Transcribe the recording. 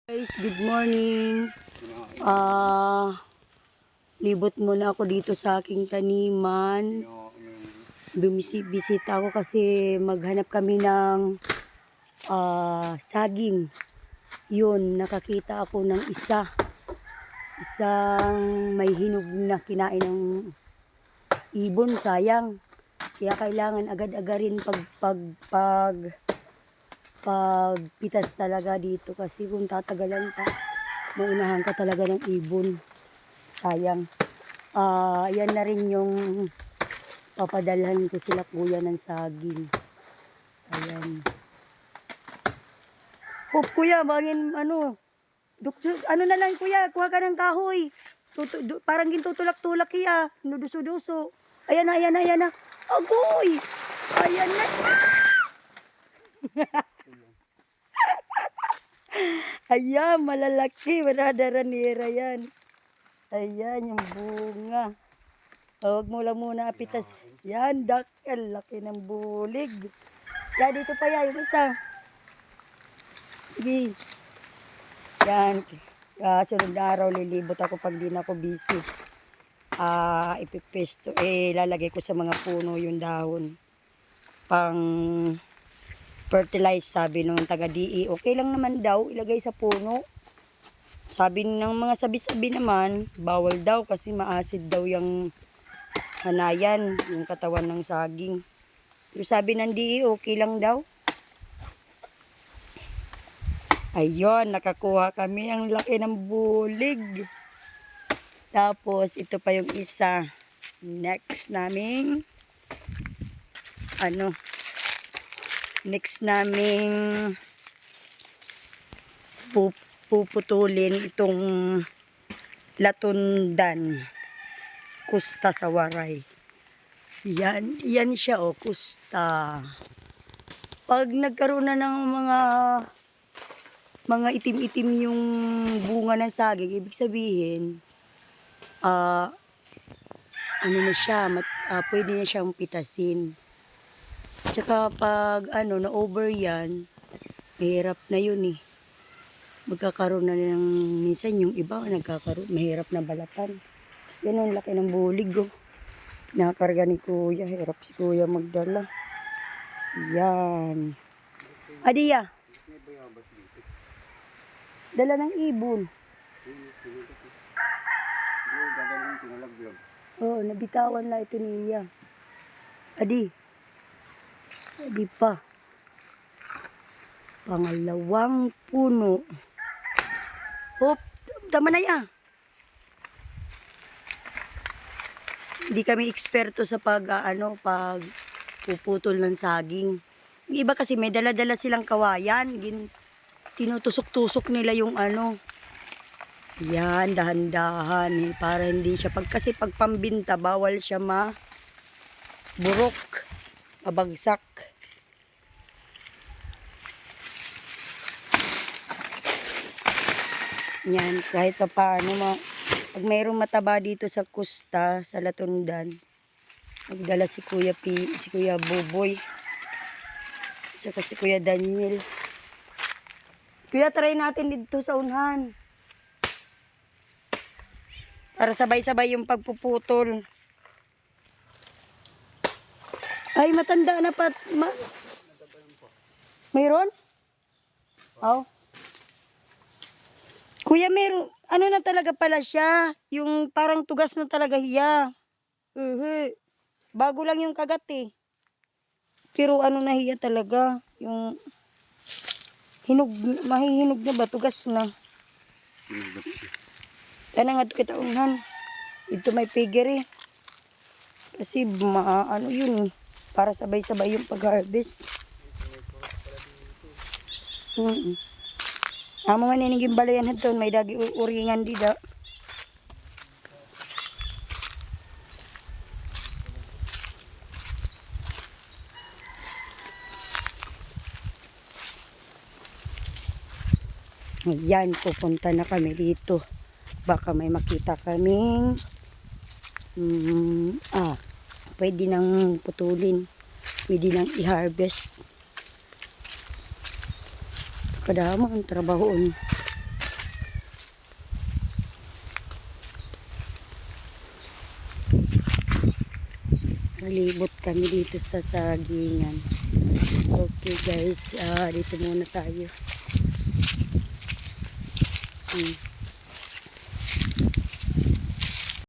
Guys, good morning. Libot muna ako dito sa aking taniman. Bisita ako kasi maghanap kami ng saging. Yun, nakakita ako ng isang may hinog na kinain ng ibon, sayang. Kaya kailangan agad-agarin pagpitas talaga dito kasi kung tatagalan pa, maunahan ka talaga ng ibon. Sayang. Yan na rin yung papadalhan ko sila kuya ng saging. Ayan. Hop kuya, bangin ano na lang kuya, kuha ka ng kahoy. Parang gintutulak-tulak iya, nuduso-duso. Ayan na. Agoy! Ayan na. Ayan, malalaki. Manadaranira yan. Ayan, yung bunga. Huwag mo lang muna apitas. Yan, dakal. Laki ng bulig. Yan, dito pa yan. Yung isa. Sige. Yan. Sunod na araw, lilibot ako pag di na ako busy. Ipipesto. Lalagay ko sa mga puno yung dahon. Pang fertilize, sabi nung taga-DE. Okay lang naman daw ilagay sa puno. Sabi ng mga sabi-sabi naman, bawal daw kasi maasid daw yung hanayan, yung katawan ng saging. Pero sabi ng DE, okay lang daw. Ayun, nakakuha kami. Ang laki ng bulig. Tapos, ito pa yung isa. Next naming puputulin itong latundan, kusta sa waray. Yan siya, kusta. Pag nagkaroon na ng mga itim-itim yung bunga ng saging, ibig sabihin na siya, pwede na siyang pitasin. Tsaka pag na-over yan, mahirap na yun eh. Magkakaroon na ng, minsan yung iba nagkakaroon, mahirap na balatan. Yan ang laki ng bulig oh. Nakakarga ni kuya, hirap si kuya magdala. Yan. Adiya. Dala ng ibon. Oo, nabitawan na ito niya. Adi pa. Pangalawang puno. Hop, tama na yan. Hindi kami eksperto sa puputol ng saging. Yung iba kasi may dala-dala silang kawayan. Tinutusok-tusok nila yung Yan, dahan-dahan para hindi siya kasi pag pambinta bawal siya maburok, mabagsak. Yan, kahit pa paano pag mayroong mataba dito sa kusta, sa latundan, magdala si Kuya Buboy, tsaka si Kuya Daniel. Kuya, try natin dito sa unhan. Para sabay-sabay yung pagpuputol. Ay, matanda na pa. Mayroon? Oh. Kuya, mayroon. Na talaga pala siya. Yung parang tugas na talaga hiya. Bago lang yung kagat eh. Pero na hiya talaga. Yung mahihinog na ba? Tugas na. Kaya nga ito kita unhan. Ito may figure eh. Kasi yun. Para sabay-sabay yung pag-harvest. Amo man niniging balayan ito. May dagi uringan dida. Ayan, pupunta na kami dito. Baka may makita kaming pwede nang putulin, pwede nang i-harvest. Kadama ang trabaho. Nalibot kami dito sa sagingan. Okay guys, dito muna tayo.